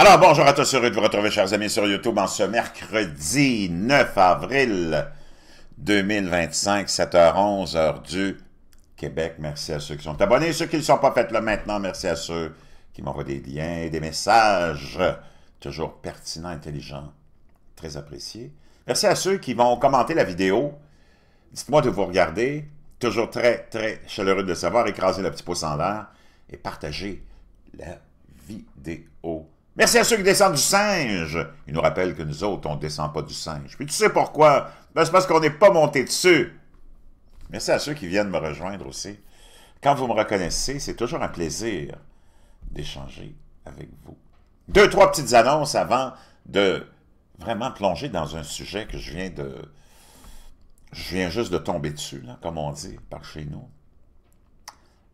Alors, bonjour à tous, heureux de vous retrouver, chers amis, sur YouTube en ce mercredi 9 avril 2025, 7h11, heure du Québec. Merci à ceux qui sont abonnés, ceux qui ne le sont pas fait là maintenant. Merci à ceux qui m'envoient des liens et des messages, toujours pertinents, intelligents, très appréciés. Merci à ceux qui vont commenter la vidéo. Dites-moi de vous regarder. Toujours très, très chaleureux de le savoir. Écrasez le petit pouce en l'air et partagez la vidéo. Merci à ceux qui descendent du singe. Ils nous rappellent que nous autres, on ne descend pas du singe. Puis tu sais pourquoi? Ben, c'est parce qu'on n'est pas monté dessus. Merci à ceux qui viennent me rejoindre aussi. Quand vous me reconnaissez, c'est toujours un plaisir d'échanger avec vous. Deux, trois petites annonces avant de vraiment plonger dans un sujet que je viens juste de tomber dessus, là, comme on dit par chez nous.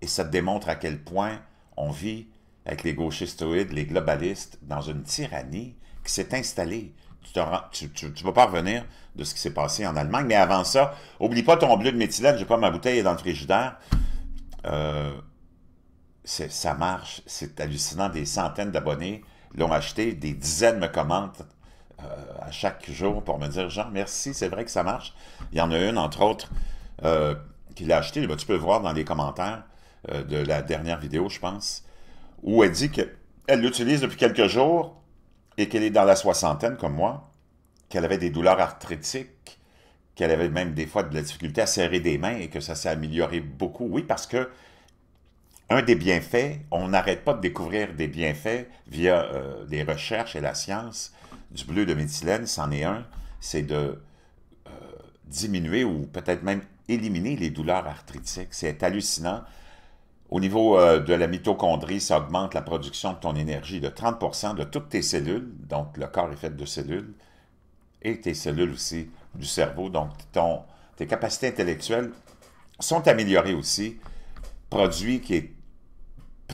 Et ça te démontre à quel point on vit avec les gauchistoïdes, les globalistes, dans une tyrannie qui s'est installée. Tu ne vas pas revenir de ce qui s'est passé en Allemagne, mais avant ça, oublie pas ton bleu de méthylène, j'ai pas ma bouteille dans le frigidaire. Ça marche, c'est hallucinant, des centaines d'abonnés l'ont acheté, des dizaines me commentent à chaque jour pour me dire « Jean, merci, c'est vrai que ça marche ». Il y en a une, entre autres, qui l'a acheté, tu peux le voir dans les commentaires de la dernière vidéo, je pense, où elle dit qu'elle l'utilise depuis quelques jours et qu'elle est dans la soixantaine, comme moi, qu'elle avait des douleurs arthritiques, qu'elle avait même des fois de la difficulté à serrer des mains et que ça s'est amélioré beaucoup. Oui, parce que un des bienfaits, on n'arrête pas de découvrir des bienfaits via les recherches et la science du bleu de méthylène, c'en est un, c'est de diminuer ou peut-être même éliminer les douleurs arthritiques. C'est hallucinant. Au niveau de la mitochondrie, ça augmente la production de ton énergie de 30% de toutes tes cellules. Donc, le corps est fait de cellules. Et tes cellules aussi du cerveau. Donc, tes capacités intellectuelles sont améliorées aussi. Produit qui est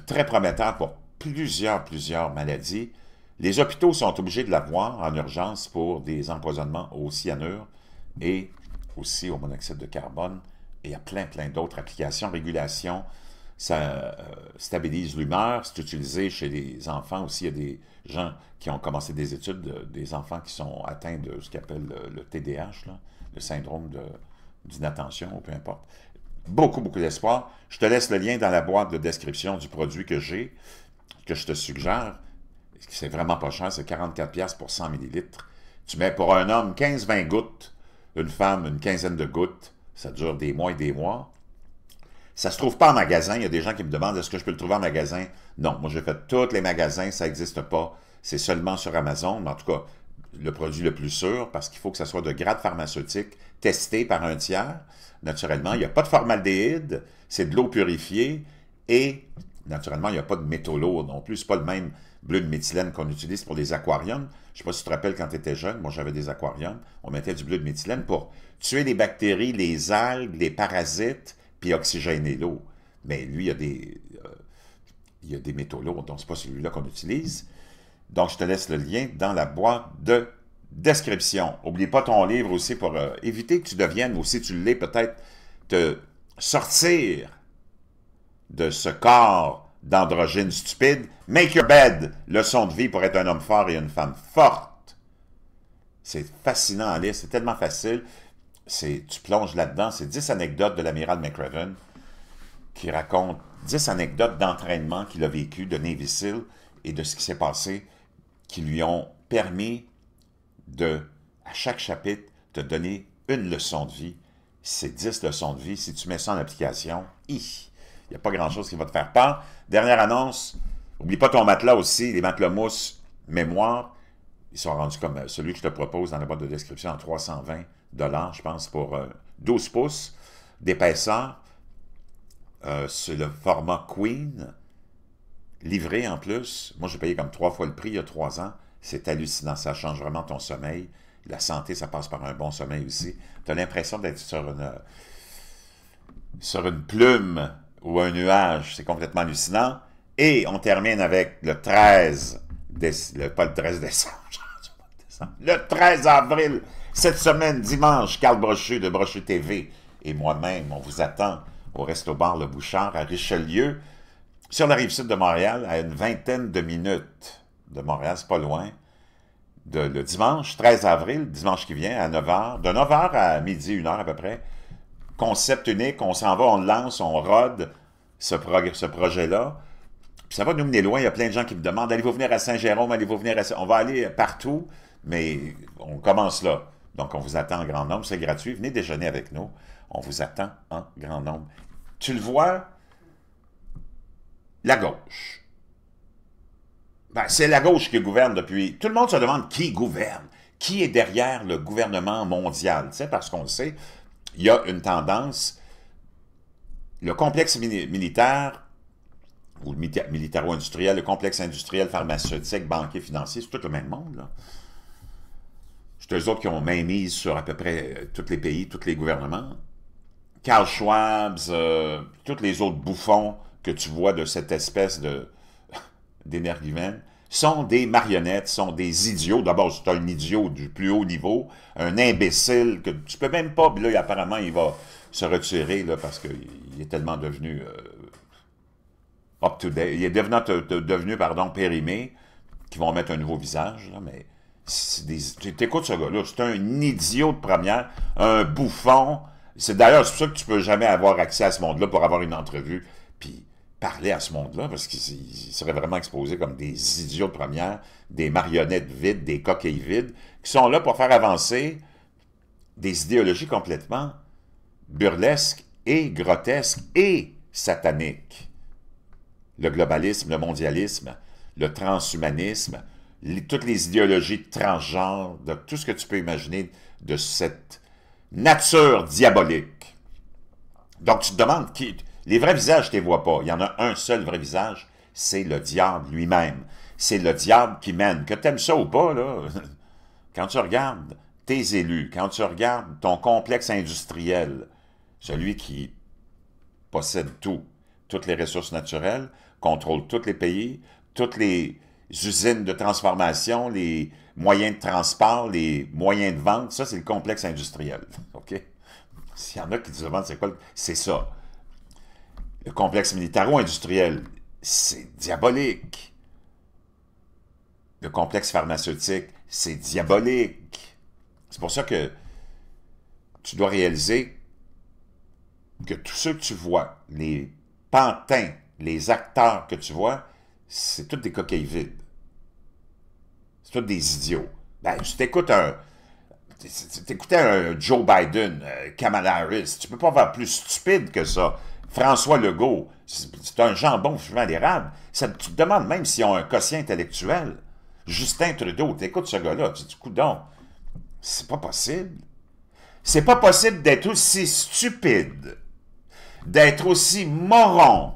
très prometteur pour plusieurs maladies. Les hôpitaux sont obligés de l'avoir en urgence pour des empoisonnements au cyanure et aussi au monoxyde de carbone. Et il y a plein d'autres applications, régulation. Ça stabilise l'humeur, c'est utilisé chez les enfants aussi. Il y a des gens qui ont commencé des études, des enfants qui sont atteints de ce qu'on appelle le TDAH, là, le syndrome d'inattention, ou peu importe. Beaucoup d'espoir. Je te laisse le lien dans la boîte de description du produit que j'ai, que je te suggère. C'est vraiment pas cher, c'est 44$ pour 100 ml. Tu mets pour un homme 15-20 gouttes, une femme une quinzaine de gouttes. Ça dure des mois et des mois. Ça ne se trouve pas en magasin. Il y a des gens qui me demandent est-ce que je peux le trouver en magasin. Non, moi j'ai fait tous les magasins, ça n'existe pas. C'est seulement sur Amazon. Mais en tout cas, le produit le plus sûr, parce qu'il faut que ça soit de grade pharmaceutique, testé par un tiers. Naturellement, il n'y a pas de formaldéhyde, c'est de l'eau purifiée. Et naturellement, il n'y a pas de métaux lourds non plus. Ce n'est pas le même bleu de méthylène qu'on utilise pour les aquariums. Je ne sais pas si tu te rappelles quand tu étais jeune, moi j'avais des aquariums. On mettait du bleu de méthylène pour tuer les bactéries, les algues, les parasites, puis oxygéner l'eau. Mais lui, il y a des métaux lourds, donc ce n'est pas celui-là qu'on utilise. Donc, je te laisse le lien dans la boîte de description. N'oublie pas ton livre aussi pour éviter que tu deviennes, ou si tu l'es, peut-être te sortir de ce corps d'androgyne stupide. Make your bed, leçon de vie pour être un homme fort et une femme forte. C'est fascinant à lire, c'est tellement facile. Tu plonges là-dedans, c'est 10 anecdotes de l'amiral McRaven qui raconte 10 anecdotes d'entraînement qu'il a vécu de Navy SEAL et de ce qui s'est passé qui lui ont permis de, à chaque chapitre, te donner une leçon de vie. C'est 10 leçons de vie. Si tu mets ça en application, il n'y a pas grand-chose qui va te faire peur. Dernière annonce, n'oublie pas ton matelas aussi, les matelas mousse mémoire. Ils sont rendus comme celui que je te propose dans la boîte de description en 320$, je pense, pour 12 pouces d'épaisseur. C'est le format Queen, livré en plus. Moi, j'ai payé comme 3 fois le prix il y a 3 ans. C'est hallucinant, ça change vraiment ton sommeil. La santé, ça passe par un bon sommeil aussi. Tu as l'impression d'être sur une plume ou un nuage. C'est complètement hallucinant. Et on termine avec le 13 décembre, pas le 13 décembre, le 13 avril, cette semaine, dimanche, Carl Brochu de Brochu TV et moi-même, on vous attend au Resto-Bar Le Bouchard à Richelieu, sur la rive sud de Montréal, à une vingtaine de minutes de Montréal, c'est pas loin, le dimanche 13 avril, dimanche qui vient, à 9h, de 9h à midi, 1h à peu près, concept unique, on s'en va, on le lance, on rode ce projet-là. Puis ça va nous mener loin, il y a plein de gens qui me demandent, allez-vous venir à Saint-Jérôme, allez-vous venir à... On va aller partout, mais on commence là. Donc on vous attend en grand nombre, c'est gratuit, venez déjeuner avec nous, on vous attend en grand nombre. Tu le vois, la gauche. Ben, c'est la gauche qui gouverne depuis... Tout le monde se demande qui gouverne, qui est derrière le gouvernement mondial, tu sais, parce qu'on le sait, il y a une tendance, le complexe militaire, ou militaro-industriel, le complexe industriel, pharmaceutique, banquier, financier, c'est tout le même monde, là. C'est eux autres qui ont mainmise sur à peu près tous les pays, tous les gouvernements. Karl Schwab, tous les autres bouffons que tu vois de cette espèce d'énergumène, sont des marionnettes, sont des idiots. D'abord, c'est un idiot du plus haut niveau, un imbécile que tu peux même pas... Là, apparemment, il va se retirer là, parce qu'il est tellement devenu up-to-date. Il est devenu pardon, périmé, qu'ils vont mettre un nouveau visage, là, mais t'écoutes ce gars-là, c'est un idiot de première, un bouffon. C'est d'ailleurs pour ça que tu peux jamais avoir accès à ce monde-là pour avoir une entrevue, puis parler à ce monde-là, parce qu'il serait vraiment exposé comme des idiots de première, des marionnettes vides, des coquilles vides, qui sont là pour faire avancer des idéologies complètement burlesques et grotesques et sataniques. Le globalisme, le mondialisme, le transhumanisme, toutes les idéologies de transgenre, de tout ce que tu peux imaginer de cette nature diabolique. Donc tu te demandes, les vrais visages, tu ne les vois pas. Il y en a un seul vrai visage, c'est le diable lui-même. C'est le diable qui mène. Que tu aimes ça ou pas, là, quand tu regardes tes élus, quand tu regardes ton complexe industriel, celui qui possède tout, toutes les ressources naturelles, contrôle tous les pays, toutes les usines de transformation, les moyens de transport, les moyens de vente, ça c'est le complexe industriel. OK? S'il y en a qui se demandent c'est quoi, c'est ça. Le complexe militaro-industriel, c'est diabolique. Le complexe pharmaceutique, c'est diabolique. C'est pour ça que tu dois réaliser que tous ceux que tu vois, les pantins, les acteurs que tu vois, c'est tous des coquilles vides. C'est tous des idiots. Ben, si t'écoutes t'écoutais un Joe Biden, Kamala Harris, tu peux pas faire plus stupide que ça. François Legault, c'est un jambon fumant d'érable. Tu te demandes même s'ils ont un quotient intellectuel. Justin Trudeau, t'écoutes ce gars-là, tu te dis, coudonc, c'est pas possible. C'est pas possible d'être aussi stupide, d'être aussi moron,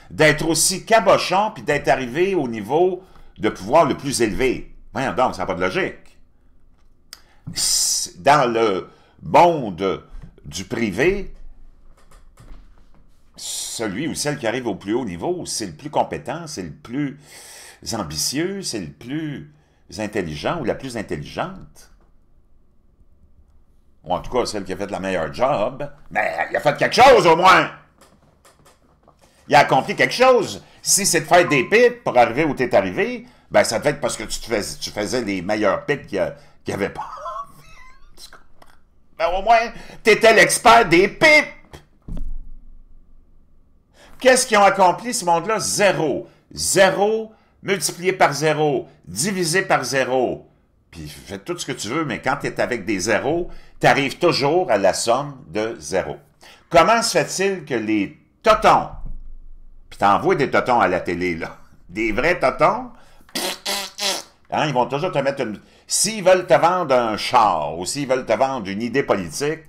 d'être aussi cabochon, puis d'être arrivé au niveau de pouvoir le plus élevé. Voyons donc, ça n'a pas de logique. Dans le monde du privé, celui ou celle qui arrive au plus haut niveau, c'est le plus compétent, c'est le plus ambitieux, c'est le plus intelligent ou la plus intelligente. Ou en tout cas, celle qui a fait la meilleure job. Mais il a fait quelque chose au moins! Il a accompli quelque chose. Si c'est de faire des pipes pour arriver où tu es arrivé, ben ça devait être parce que tu faisais les meilleures pipes qu'il n'y avait pas. Ben au moins, tu étais l'expert des pipes. Qu'est-ce qu'ils ont accompli, ce monde-là? Zéro. Zéro multiplié par zéro, divisé par zéro. Puis fais tout ce que tu veux, mais quand tu es avec des zéros, tu arrives toujours à la somme de zéro. Comment se fait-il que les totons, puis t'envoies des totons à la télé, là, des vrais totons, hein, ils vont toujours te mettre une... S'ils veulent te vendre un char, ou s'ils veulent te vendre une idée politique,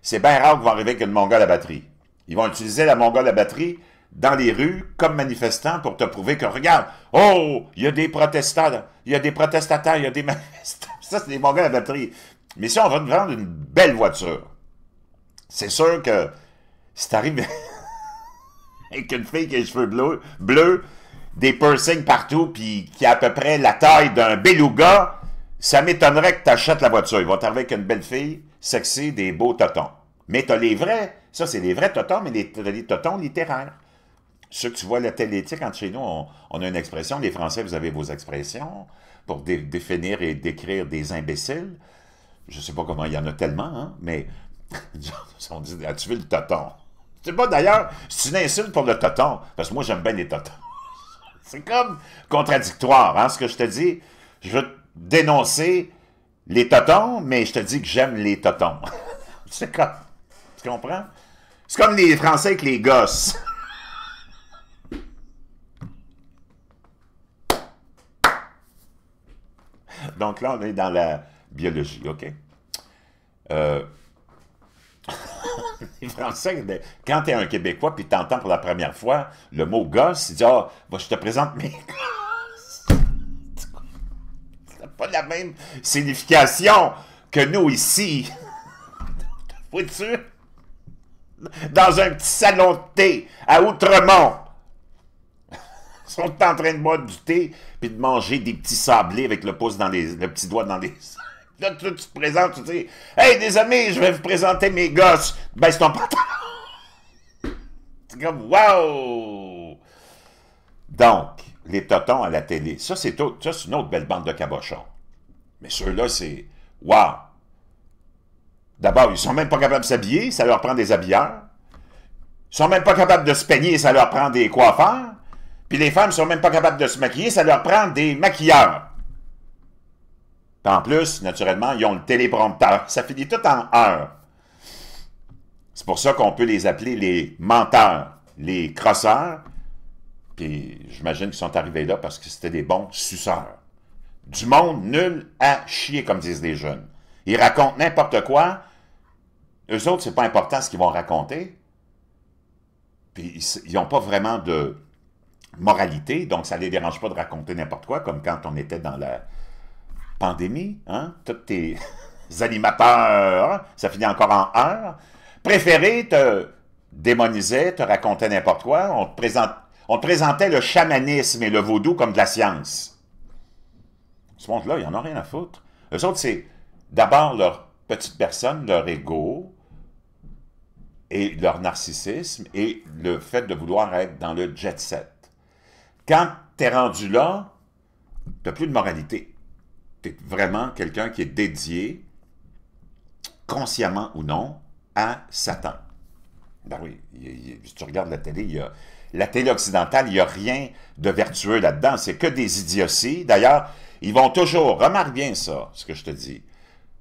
c'est bien rare qu'ils vont arriver avec une mongole à batterie. Ils vont utiliser la mongole à batterie dans les rues comme manifestants pour te prouver que, regarde, oh, il y a des protestants, il y a des protestataires, il y a des manifestants. Ça, c'est des mongols à batterie. Mais si on va te vendre une belle voiture, c'est sûr que si t'arrives avec une fille qui a les cheveux bleus, des piercings partout, puis qui a à peu près la taille d'un beluga, ça m'étonnerait que tu achètes la voiture. Ils vont t'arriver avec une belle fille, sexy, des beaux totons. Mais t'as les vrais, ça c'est les vrais totons, mais t'as les totons littéraires. Ceux que tu vois à la télé, tu sais, quand chez nous, on a une expression, les Français, vous avez vos expressions pour définir et décrire des imbéciles. Je sais pas comment, il y en a tellement, hein, mais on dit, as-tu vu le toton? C'est pas d'ailleurs, c'est une insulte pour le toton, parce que moi, j'aime bien les totons. C'est comme contradictoire, hein, ce que je te dis. Je veux dénoncer les totons, mais je te dis que j'aime les totons. C'est comme, tu comprends? C'est comme les Français avec les gosses. Donc là, on est dans la biologie, OK? Euh, les Français, quand tu es un Québécois puis tu entends pour la première fois le mot gosse, il dit ah, bah, je te présente mes gosses. C'est pas la même signification que nous ici. Vois-tu? Dans un petit salon de thé à Outremont. Ils sont en train de boire du thé puis de manger des petits sablés avec le pouce dans le petit doigt dans les. Là, tu te présentes, tu dis hey, des amis, je vais vous présenter mes gosses. Baisse ton pantalon. C'est comme wow! Donc, les totons à la télé, ça, c'est une autre belle bande de cabochons. Mais ceux-là, c'est wow! D'abord, ils sont même pas capables de s'habiller, ça leur prend des habilleurs. Ils sont même pas capables de se peigner, ça leur prend des coiffeurs. Puis les femmes sont même pas capables de se maquiller, ça leur prend des maquilleurs. Puis en plus, naturellement, ils ont le téléprompteur. Ça finit tout en heure. C'est pour ça qu'on peut les appeler les menteurs, les crosseurs. Puis j'imagine qu'ils sont arrivés là parce que c'était des bons suceurs. Du monde nul à chier, comme disent les jeunes. Ils racontent n'importe quoi. Eux autres, c'est pas important ce qu'ils vont raconter. Puis ils n'ont pas vraiment de moralité, donc ça ne les dérange pas de raconter n'importe quoi, comme quand on était dans la pandémie, hein? Tous tes animateurs, hein? Ça finit encore en heure, préférés te démonisaient, te racontaient n'importe quoi, on te présentait le chamanisme et le vaudou comme de la science. Ce monde-là, ils n'en ont rien à foutre. Eux autres, c'est d'abord leur petite personne, leur ego, et leur narcissisme, et le fait de vouloir être dans le jet set. Quand tu es rendu là, tu n'as plus de moralité. Tu es vraiment quelqu'un qui est dédié, consciemment ou non, à Satan. Ben oui, si tu regardes la télé, la télé occidentale, il n'y a rien de vertueux là-dedans. C'est que des idioties. D'ailleurs, ils vont toujours, remarque bien ça, ce que je te dis,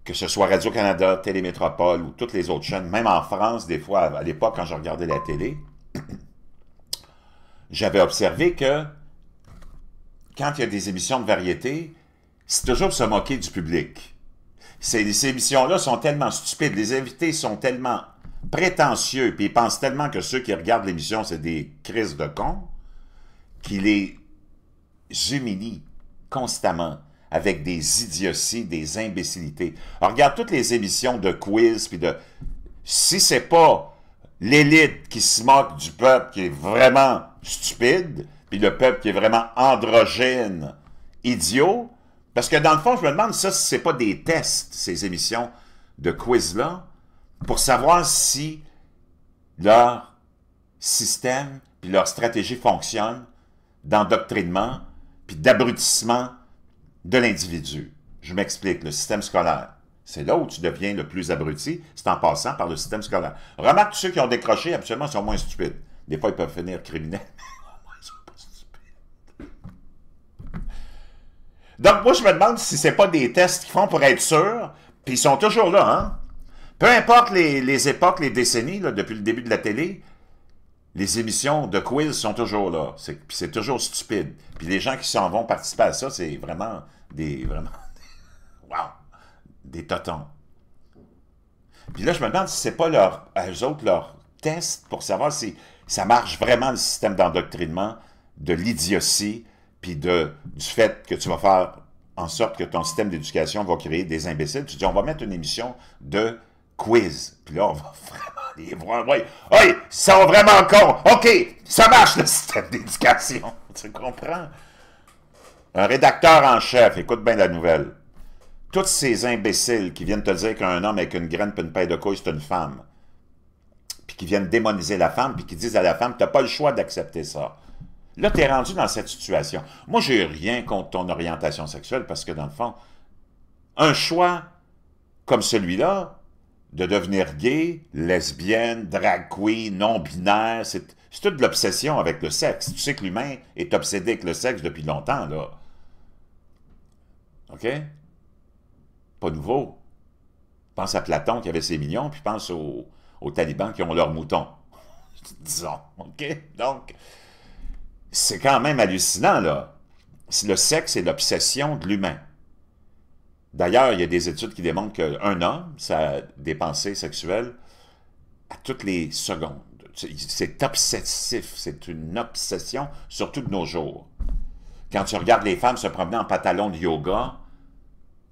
que ce soit Radio-Canada, Télémétropole ou toutes les autres chaînes, même en France, des fois, à l'époque, quand je regardais la télé, j'avais observé que quand il y a des émissions de variété, c'est toujours se moquer du public. Ces émissions-là sont tellement stupides, les invités sont tellement prétentieux, puis ils pensent tellement que ceux qui regardent l'émission, c'est des crises de cons, qu'ils les humilient constamment avec des idioties, des imbécilités. Alors, regarde toutes les émissions de quiz, puis de... Si c'est pas l'élite qui se moque du peuple qui est vraiment stupide, puis le peuple qui est vraiment androgyne, idiot, parce que dans le fond, je me demande ça, si c'est pas des tests, ces émissions de quiz-là, pour savoir si leur système puis leur stratégie fonctionne d'endoctrinement puis d'abrutissement de l'individu. Je m'explique, le système scolaire. C'est là où tu deviens le plus abruti, c'est en passant par le système scolaire. Remarque, tous ceux qui ont décroché, absolument, sont moins stupides. Des fois, ils peuvent finir criminels, mais ils sont pas stupides. Donc, moi, je me demande si c'est pas des tests qu'ils font pour être sûrs, puis ils sont toujours là, hein? Peu importe les époques, les décennies, là, depuis le début de la télé, les émissions de quiz sont toujours là. C'est toujours stupide. Puis les gens qui s'en vont participer à ça, c'est vraiment wow, des totons. Puis là, je me demande si c'est pas eux autres, leur test pour savoir si ça marche vraiment le système d'endoctrinement, de l'idiotie, puis du fait que tu vas faire en sorte que ton système d'éducation va créer des imbéciles. Tu dis, on va mettre une émission de quiz. Puis là, on va vraiment les voir. Oui, oui, ils sont vraiment cons. OK, ça marche le système d'éducation. Tu comprends? Un rédacteur en chef, écoute bien la nouvelle. Tous ces imbéciles qui viennent te dire qu'un homme avec une graine et une paille de couilles, c'est une femme. puis qui viennent démoniser la femme, puis qui disent à la femme, tu n'as pas le choix d'accepter ça. Là, tu es rendu dans cette situation. Moi, j'ai rien contre ton orientation sexuelle, parce que dans le fond, un choix comme celui-là, de devenir gay, lesbienne, drag queen, non-binaire, c'est toute de l'obsession avec le sexe. Tu sais que l'humain est obsédé avec le sexe depuis longtemps, là. OK? Pas nouveau. Pense à Platon qui avait ses millions, puis pense aux talibans qui ont leurs moutons. Disons. OK? Donc, c'est quand même hallucinant, là. Le sexe est l'obsession de l'humain. D'ailleurs, il y a des études qui démontrent qu'un homme, ça a des pensées sexuelles à toutes les secondes. C'est obsessif, c'est une obsession, surtout de nos jours. Quand tu regardes les femmes se promener en pantalon de yoga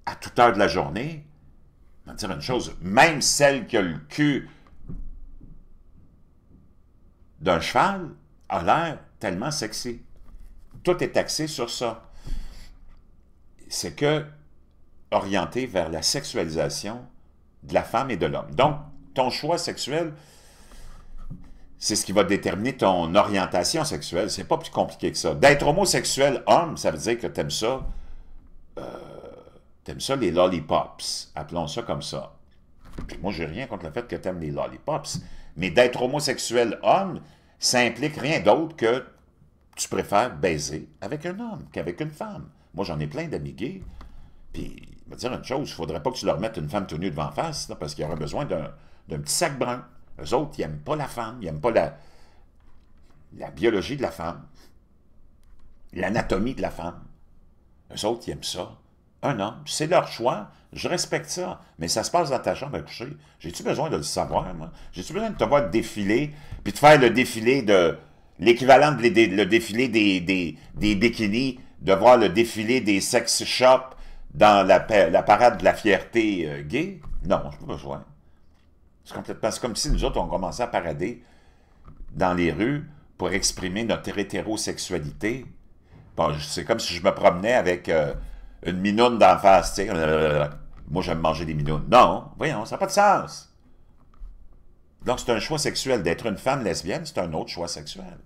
à toute heure de la journée, je vais te dire une chose, même celle qui a le cul d'un cheval a l'air tellement sexy. Tout est axé sur ça. C'est que orienté vers la sexualisation de la femme et de l'homme. Donc, ton choix sexuel, c'est ce qui va déterminer ton orientation sexuelle. C'est pas plus compliqué que ça. D'être homosexuel homme, ça veut dire que t'aimes ça les lollipops. Appelons ça comme ça. Puis moi, j'ai rien contre le fait que t'aimes les lollipops. Mais d'être homosexuel homme, ça implique rien d'autre que tu préfères baiser avec un homme qu'avec une femme. Moi, j'en ai plein d'amis gays. Puis, je vais te dire une chose, il ne faudrait pas que tu leur mettes une femme tout nue devant face, là, parce qu'il y aura besoin d'un petit sac brun. Eux autres, ils n'aiment pas la femme, ils n'aiment pas la biologie de la femme, l'anatomie de la femme. Eux autres, ils aiment ça. Un homme, c'est leur choix, je respecte ça, mais ça se passe dans ta chambre à coucher. J'ai-tu besoin de le savoir, moi? J'ai-tu besoin de te voir défiler, puis de faire le défilé de... l'équivalent de le défilé des bikinis, de voir le défilé des sex shops dans la parade de la fierté gay? Non, je n'ai pas besoin. C'est comme si nous autres, on commençait à parader dans les rues pour exprimer notre hétérosexualité. Bon, c'est comme si je me promenais avec une minoune d'en face, tu sais. Moi, j'aime manger des minounes. Non, voyons, ça n'a pas de sens. Donc, c'est un choix sexuel. D'être une femme lesbienne, c'est un autre choix sexuel.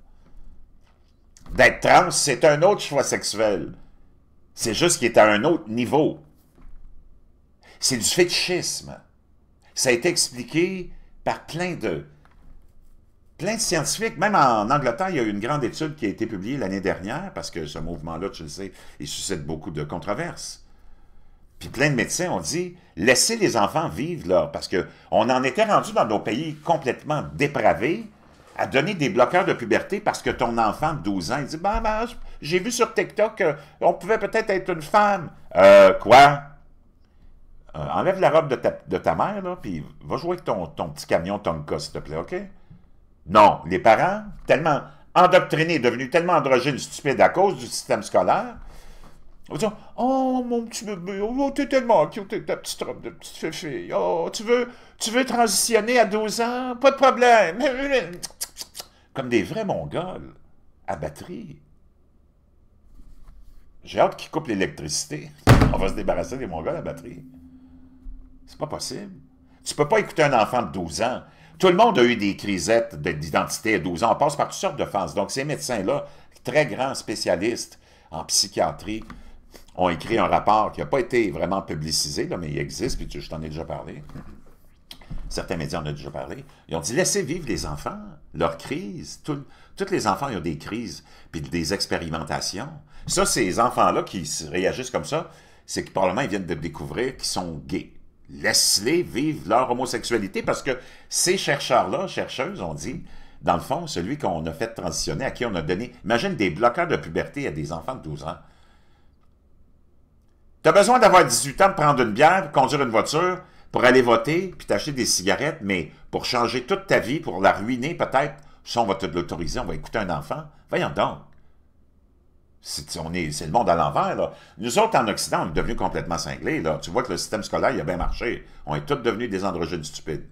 D'être trans, c'est un autre choix sexuel. C'est juste qu'il est à un autre niveau. C'est du fétichisme. Ça a été expliqué par plein de scientifiques. Même en Angleterre, il y a eu une grande étude qui a été publiée l'année dernière, parce que ce mouvement-là, tu le sais, il suscite beaucoup de controverses. Puis plein de médecins ont dit, laissez les enfants vivre là, parce qu'on en était rendu dans nos pays complètement dépravés, à donner des bloqueurs de puberté parce que ton enfant de 12 ans, il dit, ben, j'ai vu sur TikTok qu'on pouvait peut-être être une femme. Quoi? Enlève la robe de ta mère, là, puis va jouer avec ton petit camion Tonka, s'il te plaît, OK? Non, les parents, tellement endoctrinés, devenus tellement androgynes, stupides à cause du système scolaire, on va dire, oh, mon petit bébé, oh, t'es tellement cute, ta petite robe de petite fille, oh, tu veux transitionner à 12 ans? Pas de problème. Comme des vrais Mongols, à batterie. J'ai hâte qu'ils coupent l'électricité. On va se débarrasser des Mongols à batterie. C'est pas possible. Tu peux pas écouter un enfant de 12 ans. Tout le monde a eu des crisettes d'identité à 12 ans. On passe par toutes sortes de phases. Donc, ces médecins-là, très grands spécialistes en psychiatrie, ont écrit un rapport qui n'a pas été vraiment publicisé, là, mais il existe, puis je t'en ai déjà parlé. Certains médias en ont déjà parlé. Ils ont dit, laissez vivre les enfants, leurs crises. Tous les enfants, ils ont des crises, puis des expérimentations. Ça, ces enfants-là qui réagissent comme ça, c'est que probablement ils viennent de découvrir qu'ils sont gays. Laisse-les vivre leur homosexualité, parce que ces chercheurs-là, chercheuses, ont dit, dans le fond, celui qu'on a fait transitionner, à qui on a donné, imagine des bloqueurs de puberté à des enfants de 12 ans. Tu as besoin d'avoir 18 ans, de prendre une bière, conduire une voiture, pour aller voter, puis t'acheter des cigarettes, mais pour changer toute ta vie, pour la ruiner peut-être, ça on va te l'autoriser, on va écouter un enfant. Voyons donc. C'est le monde à l'envers, là. Nous autres, en Occident, on est devenus complètement cinglés, là. Tu vois que le système scolaire, il a bien marché. On est tous devenus des androgynes stupides.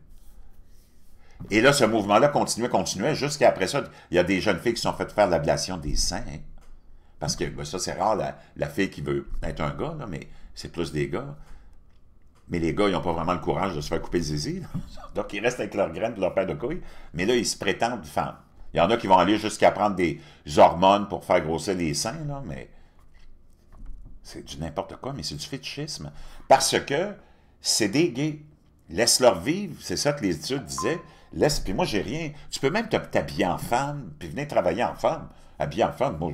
Et là, ce mouvement-là continuait, jusqu'à après ça, il y a des jeunes filles qui se sont faites faire l'ablation des seins, hein. Parce que ben, ça, c'est rare, la fille qui veut être un gars, là, mais c'est plus des gars. Mais les gars, ils n'ont pas vraiment le courage de se faire couper le zizi. Donc, ils restent avec leurs graines et leur paire de couilles. Mais là, ils se prétendent femmes. Il y en a qui vont aller jusqu'à prendre des hormones pour faire grossir les seins, là, mais c'est du n'importe quoi, mais c'est du fétichisme. Parce que c'est des gays. Laisse-leur vivre, c'est ça que les études disaient. Laisse, puis moi, j'ai rien. Tu peux même t'habiller en femme, puis venir travailler en femme. Habiller en femme, moi,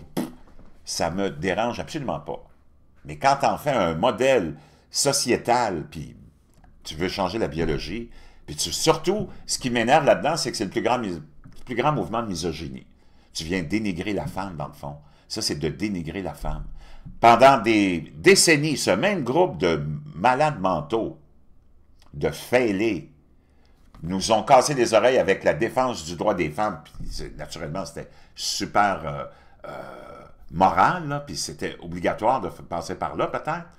ça me dérange absolument pas. Mais quand t'en fais un modèle sociétal, puis tu veux changer la biologie, puis surtout, ce qui m'énerve là-dedans, c'est que c'est le plus grand mouvement de misogynie. Tu viens dénigrer la femme, dans le fond. Ça, c'est de dénigrer la femme. Pendant des décennies, ce même groupe de malades mentaux, de fêlés, nous ont cassé les oreilles avec la défense du droit des femmes. Puis, naturellement, c'était super moral, là, puis c'était obligatoire de passer par là, peut-être.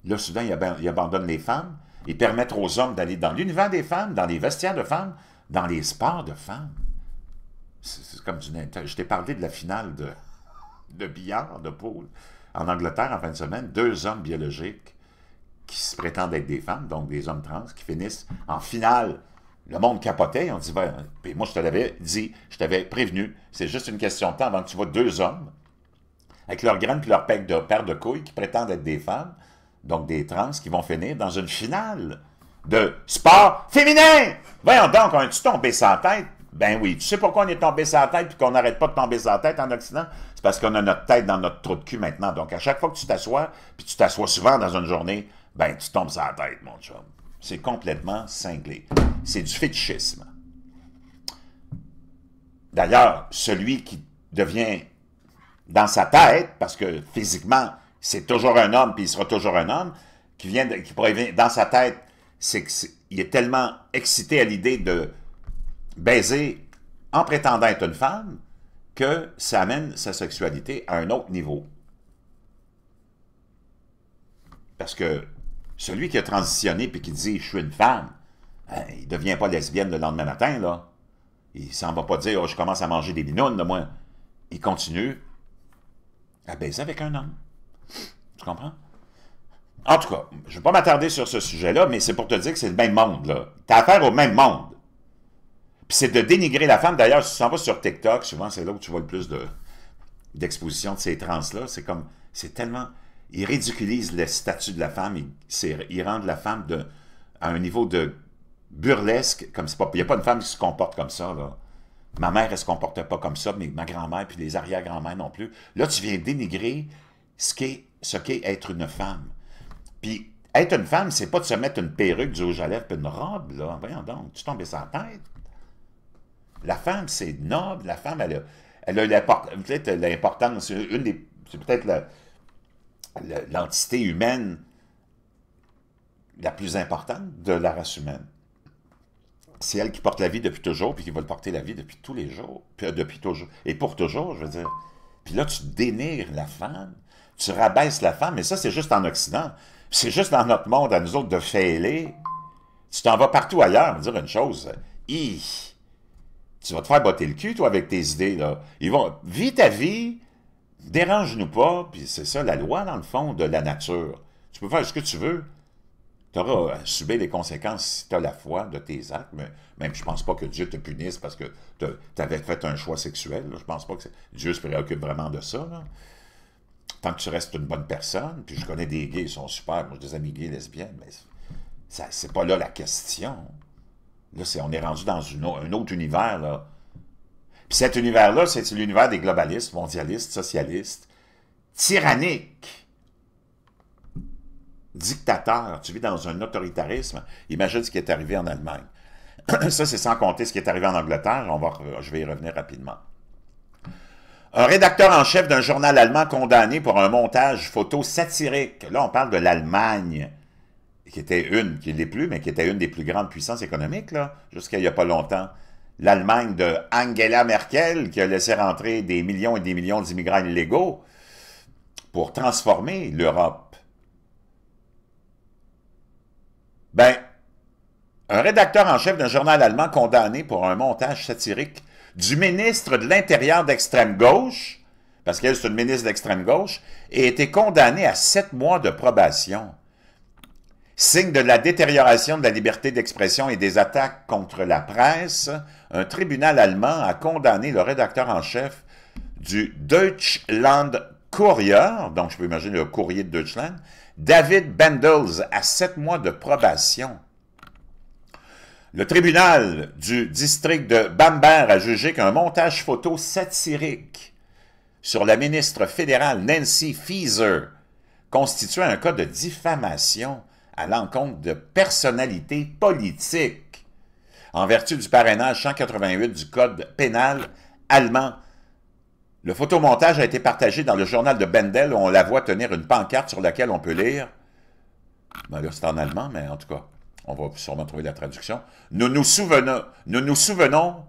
Là, soudain, ils abandonnent les femmes. Ils permettent aux hommes d'aller dans l'univers des femmes, dans les vestiaires de femmes, dans les sports de femmes. C'est comme du... Je t'ai parlé de la finale de billard, de pool, en Angleterre, en fin de semaine. 2 hommes biologiques qui se prétendent être des femmes, donc des hommes trans, qui finissent en finale. Le monde capotait. On dit, ben, puis moi, je te l'avais dit, je t'avais prévenu, c'est juste une question de temps avant que tu vois 2 hommes avec leurs graines et leur paire de couilles qui prétendent être des femmes, donc des trans, qui vont finir dans une finale de sport féminin. Voyons donc, on est-tu tombé sans tête? Ben oui, tu sais pourquoi on est tombé sans tête et qu'on n'arrête pas de tomber sans tête en Occident? C'est parce qu'on a notre tête dans notre trou de cul maintenant. Donc, à chaque fois que tu t'assois, puis tu t'assois souvent dans une journée, ben tu tombes sans tête, mon chum. C'est complètement cinglé. C'est du fétichisme. D'ailleurs, celui qui devient dans sa tête, parce que physiquement, c'est toujours un homme, puis il sera toujours un homme, qui pourrait dans sa tête, c'est qu'il est tellement excité à l'idée de baiser en prétendant être une femme que ça amène sa sexualité à un autre niveau. Parce que celui qui a transitionné et qui dit « je suis une femme », il ne devient pas lesbienne le lendemain matin, là. Il ne s'en va pas dire « oh, je commence à manger des binounes, là, moi ». Il continue à baiser avec un homme. Tu comprends? En tout cas, je ne vais pas m'attarder sur ce sujet-là, mais c'est pour te dire que c'est le même monde, là. Tu as affaire au même monde. Puis c'est de dénigrer la femme. D'ailleurs, si tu s'en vas sur TikTok, souvent c'est là où tu vois le plus d'exposition de ces trans-là. C'est comme, c'est tellement... Ils ridiculisent le statut de la femme. Ils rendent la femme à un niveau de burlesque. Comme c'est pas, il n'y a pas une femme qui se comporte comme ça, là. Ma mère, elle ne se comportait pas comme ça, mais ma grand-mère, puis les arrière-grand-mères non plus. Là, tu viens dénigrer ce qu'est être une femme. Puis, être une femme, c'est pas de se mettre une perruque, du rouge à lèvres, puis une robe, là. Voyons donc, tu tombes sans tête. La femme, c'est noble. La femme, elle a peut-être l'importance, c'est peut-être l'entité humaine la plus importante de la race humaine. C'est elle qui porte la vie depuis toujours, puis qui va le porter la vie depuis tous les jours, puis depuis toujours, et pour toujours, je veux dire. Puis là, tu dénigres la femme, tu rabaisses la femme, mais ça, c'est juste en Occident. C'est juste dans notre monde, à nous autres, de fêler. Tu t'en vas partout ailleurs, me dire une chose. Tu vas te faire botter le cul, toi, avec tes idées, là. Vis ta vie, dérange-nous pas, puis c'est ça, la loi, dans le fond, de la nature. Tu peux faire ce que tu veux. Tu auras à subir les conséquences si tu as la foi de tes actes, mais même je pense pas que Dieu te punisse parce que tu avais fait un choix sexuel. Là. Je pense pas que Dieu se préoccupe vraiment de ça. Là. Tant que tu restes une bonne personne, puis je connais des gays, ils sont super, moi j'ai des amis gays lesbiennes, mais c'est pas là la question. Là, on est rendu dans un autre univers, là. Puis cet univers-là, c'est l'univers des globalistes, mondialistes, socialistes, tyranniques, dictateurs. Tu vis dans un autoritarisme. Imagine ce qui est arrivé en Allemagne. Ça, c'est sans compter ce qui est arrivé en Angleterre. Je vais y revenir rapidement. Un rédacteur en chef d'un journal allemand condamné pour un montage photo satirique. Là, on parle de l'Allemagne, qui ne l'est plus, mais qui était une des plus grandes puissances économiques, là, jusqu'à il n'y a pas longtemps. L'Allemagne de Angela Merkel, qui a laissé rentrer des millions et des millions d'immigrants illégaux pour transformer l'Europe. Ben, un rédacteur en chef d'un journal allemand condamné pour un montage satirique du ministre de l'Intérieur d'extrême gauche, parce qu'elle, c'est une ministre d'extrême gauche, et a été condamné à 7 mois de probation. Signe de la détérioration de la liberté d'expression et des attaques contre la presse, un tribunal allemand a condamné le rédacteur en chef du Deutschland Courier, donc je peux imaginer le courrier de Deutschland, David Bendels, à 7 mois de probation. Le tribunal du district de Bamberg a jugé qu'un montage photo satirique sur la ministre fédérale Nancy Faeser constituait un cas de diffamation à l'encontre de personnalités politiques, en vertu du parrainage 188 du Code pénal allemand. Le photomontage a été partagé dans le journal de Bendel, où on la voit tenir une pancarte sur laquelle on peut lire, ben là c'est en allemand, mais en tout cas, on va sûrement trouver la traduction. Nous nous souvenons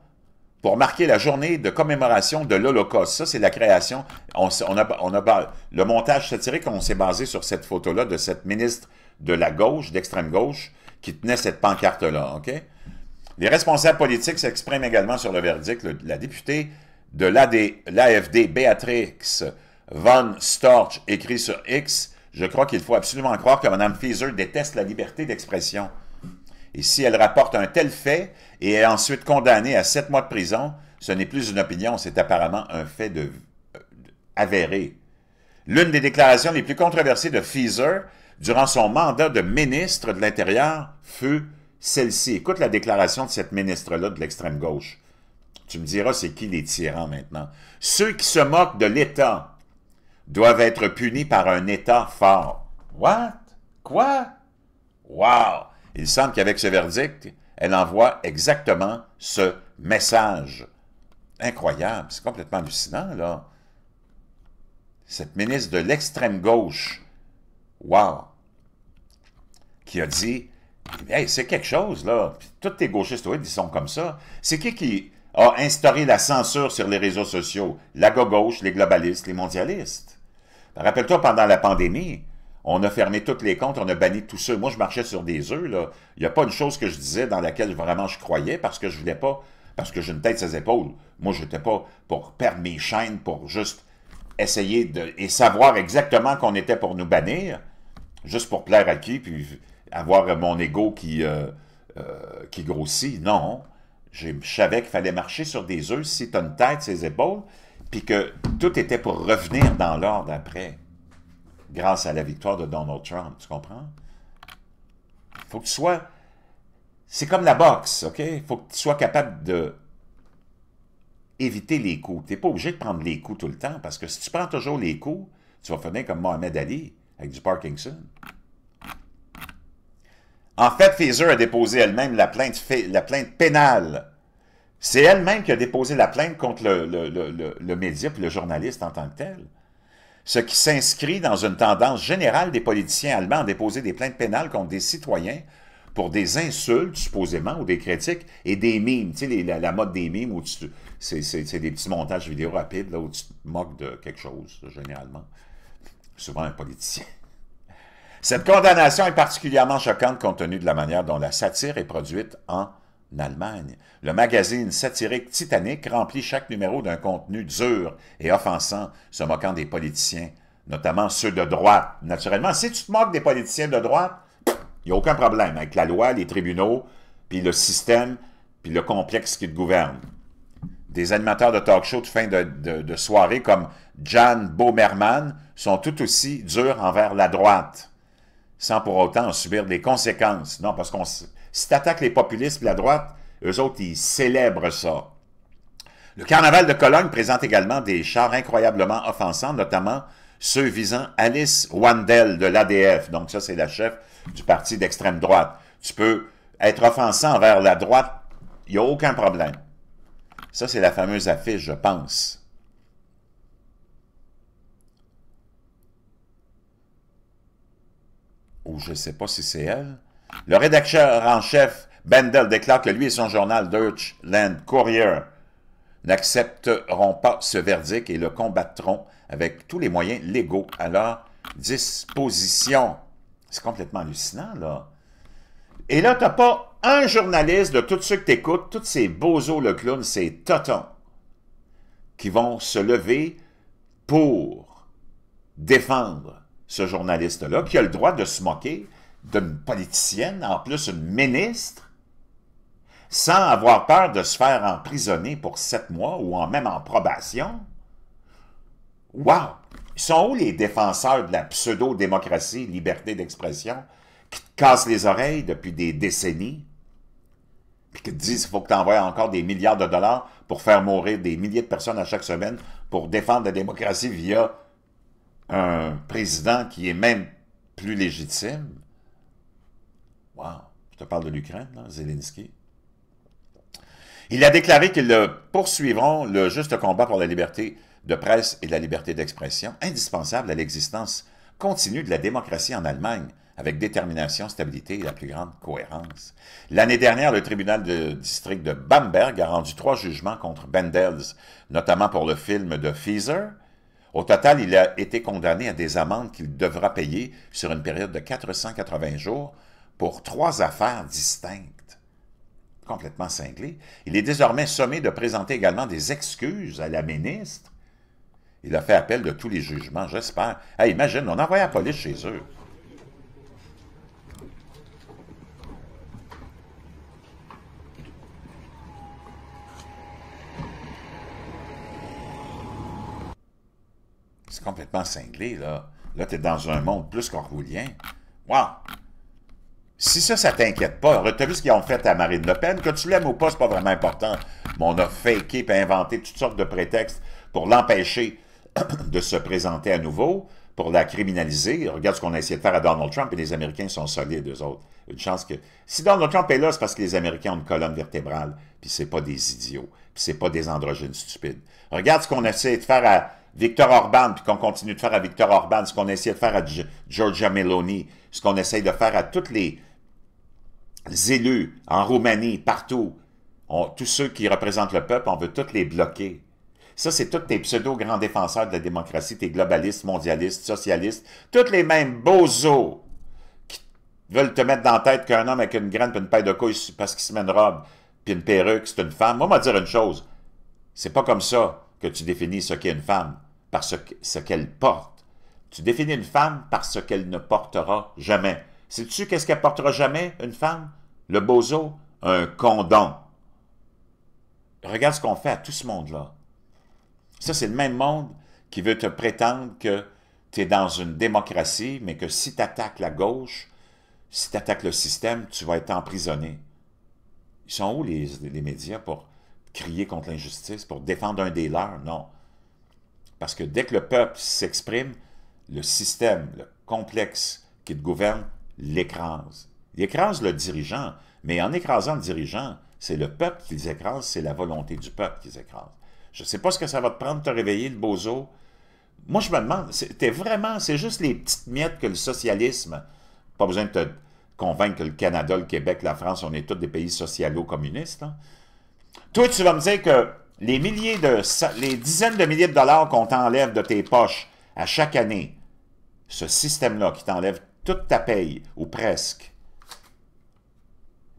pour marquer la journée de commémoration de l'Holocauste. Ça, c'est la création. Le montage satirique, on s'est basé sur cette photo-là de cette ministre de la gauche, d'extrême gauche, qui tenait cette pancarte-là. Okay? Les responsables politiques s'expriment également sur le verdict. La députée de l'AfD, Béatrix von Storch, écrit sur X, « Je crois qu'il faut absolument croire que Mme Faeser déteste la liberté d'expression. Et si elle rapporte un tel fait et est ensuite condamnée à 7 mois de prison, ce n'est plus une opinion, c'est apparemment un fait avéré. » L'une des déclarations les plus controversées de Faeser durant son mandat de ministre de l'Intérieur fut celle-ci. Écoute la déclaration de cette ministre-là de l'extrême gauche. Tu me diras c'est qui les tyrans maintenant. « Ceux qui se moquent de l'État doivent être punis par un État fort. » What? Quoi? Wow! Il semble qu'avec ce verdict, elle envoie exactement ce message. Incroyable, c'est complètement hallucinant, là. Cette ministre de l'extrême gauche, wow, qui a dit, hey, c'est quelque chose, là. Puis, tous tes gauchistes, ils sont comme ça. C'est qui a instauré la censure sur les réseaux sociaux? La gauche, les globalistes, les mondialistes. Rappelle-toi, pendant la pandémie, on a fermé tous les comptes, on a banni tous ceux. Moi, je marchais sur des œufs, là. Il n'y a pas une chose que je disais dans laquelle vraiment je croyais parce que je voulais pas, parce que j'ai une tête sur les épaules. Moi, je n'étais pas pour perdre mes chaînes, pour juste essayer et savoir exactement qu'on était pour nous bannir, juste pour plaire à qui, puis avoir mon ego qui grossit. Non. Je savais qu'il fallait marcher sur des œufs si tu as une tête sur les épaules, puis que tout était pour revenir dans l'ordre après. Grâce à la victoire de Donald Trump, tu comprends? Il faut que tu sois... C'est comme la boxe, OK? Il faut que tu sois capable de éviter les coups. Tu n'es pas obligé de prendre les coups tout le temps, parce que si tu prends toujours les coups, tu vas finir comme Mohamed Ali, avec du Parkinson. En fait, Faeser a déposé elle-même la plainte pénale. C'est elle-même qui a déposé la plainte contre le média et le journaliste en tant que tel. Ce qui s'inscrit dans une tendance générale des politiciens allemands à déposer des plaintes pénales contre des citoyens pour des insultes, supposément, ou des critiques, et des mimes. Tu sais, la mode des mimes, où c'est des petits montages vidéo rapides, là, où tu te moques de quelque chose, généralement. Souvent un politicien. Cette condamnation est particulièrement choquante compte tenu de la manière dont la satire est produite en Allemagne. Le magazine satirique Titanic remplit chaque numéro d'un contenu dur et offensant, se moquant des politiciens, notamment ceux de droite. Naturellement, si tu te moques des politiciens de droite, il n'y a aucun problème avec la loi, les tribunaux, puis le système, puis le complexe qui te gouverne. Des animateurs de talk-show de fin de soirée comme Jan Böhmermann sont tout aussi durs envers la droite, sans pour autant en subir des conséquences. Non, parce que si tu attaques les populistes et la droite, eux autres, ils célèbrent ça. Le carnaval de Cologne présente également des chars incroyablement offensants, notamment ceux visant Alice Wandel de l'ADF. Donc ça, c'est la chef du parti d'extrême droite. Tu peux être offensant envers la droite, il n'y a aucun problème. Ça, c'est la fameuse affiche, je pense. Ou je ne sais pas si c'est elle. Le rédacteur en chef, Bendel, déclare que lui et son journal Deutschland Courier n'accepteront pas ce verdict et le combattront avec tous les moyens légaux à leur disposition. C'est complètement hallucinant, là. Et là, tu n'as pas un journaliste de tous ceux que tu écoutes, tous ces bozos le clown, ces totons, qui vont se lever pour défendre ce journaliste-là, qui a le droit de se moquer, d'une politicienne, en plus une ministre, sans avoir peur de se faire emprisonner pour 7 mois ou même en probation. Wow! Ils sont où les défenseurs de la pseudo-démocratie, liberté d'expression, qui te cassent les oreilles depuis des décennies, puis qui te disent qu'il faut que tu envoies encore des milliards de dollars pour faire mourir des milliers de personnes à chaque semaine pour défendre la démocratie via un président qui est même plus légitime? Wow! Je te parle de l'Ukraine, Zelensky. Il a déclaré qu'ils poursuivront le juste combat pour la liberté de presse et la liberté d'expression, indispensable à l'existence continue de la démocratie en Allemagne, avec détermination, stabilité et la plus grande cohérence. L'année dernière, le tribunal de district de Bamberg a rendu 3 jugements contre Bendels, notamment pour le film de Pfizer. Au total, il a été condamné à des amendes qu'il devra payer sur une période de 480 jours pour 3 affaires distinctes. Complètement cinglé. Il est désormais sommé de présenter également des excuses à la ministre. Il a fait appel de tous les jugements, j'espère. Hey, imagine, on envoie la police chez eux. C'est complètement cinglé, là. Là, tu es dans un monde plus qu'orwellien. Wow! Si ça t'inquiète pas, tu as vu ce qu'ils ont fait à Marine Le Pen, que tu l'aimes ou pas, c'est pas vraiment important. Mais on a faké et inventé toutes sortes de prétextes pour l'empêcher de se présenter à nouveau, pour la criminaliser. Regarde ce qu'on a essayé de faire à Donald Trump, et les Américains sont solides, eux autres. Une chance que... Si Donald Trump est là, c'est parce que les Américains ont une colonne vertébrale, puis c'est pas des idiots, puis c'est pas des androgynes stupides. Regarde ce qu'on a essayé de faire à Viktor Orban, puis qu'on continue de faire à Viktor Orban, ce qu'on a essayé de faire à Giorgia Meloni, ce qu'on essaye de faire à tous les élus en Roumanie, partout. Tous ceux qui représentent le peuple, on veut tous les bloquer. Ça, c'est tous tes pseudo-grands défenseurs de la démocratie, tes globalistes, mondialistes, socialistes, tous les mêmes bozos qui veulent te mettre dans la tête qu'un homme avec une graine et une paille de couilles parce qu'il se met une robe puis une perruque, c'est une femme. Moi, je vais te dire une chose. C'est pas comme ça que tu définis ce qu'est une femme, par ce qu'elle porte. Tu définis une femme par ce qu'elle ne portera jamais. Sais-tu qu'est-ce qu'elle portera jamais, une femme? Le bozo? Un condom. Regarde ce qu'on fait à tout ce monde-là. Ça, c'est le même monde qui veut te prétendre que tu es dans une démocratie, mais que si tu attaques la gauche, si tu attaques le système, tu vas être emprisonné. Ils sont où les médias pour crier contre l'injustice, pour défendre un des leurs? Non. Parce que dès que le peuple s'exprime, le système, le complexe qui te gouverne, l'écrase. Il écrase le dirigeant, mais en écrasant le dirigeant, c'est le peuple qui les écrase, c'est la volonté du peuple qui les écrase. Je ne sais pas ce que ça va te prendre de te réveiller, le bozo. Moi, je me demande, c'est juste les petites miettes que le socialisme, pas besoin de te convaincre que le Canada, le Québec, la France, on est tous des pays socialo-communistes. Hein? Toi, tu vas me dire que les dizaines de milliers de dollars qu'on t'enlève de tes poches à chaque année, ce système-là qui t'enlève toute ta paye, ou presque,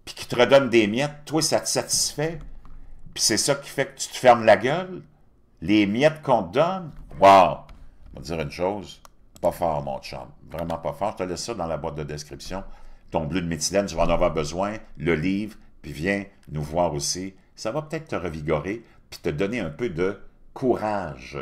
puis qui te redonne des miettes, toi, ça te satisfait? Puis c'est ça qui fait que tu te fermes la gueule? Les miettes qu'on te donne? Wow! Je vais te dire une chose, pas fort, mon chum. Vraiment pas fort. Je te laisse ça dans la boîte de description. Ton bleu de méthylène, tu vas en avoir besoin. Le livre, puis viens nous voir aussi. Ça va peut-être te revigorer, puis te donner un peu de courage.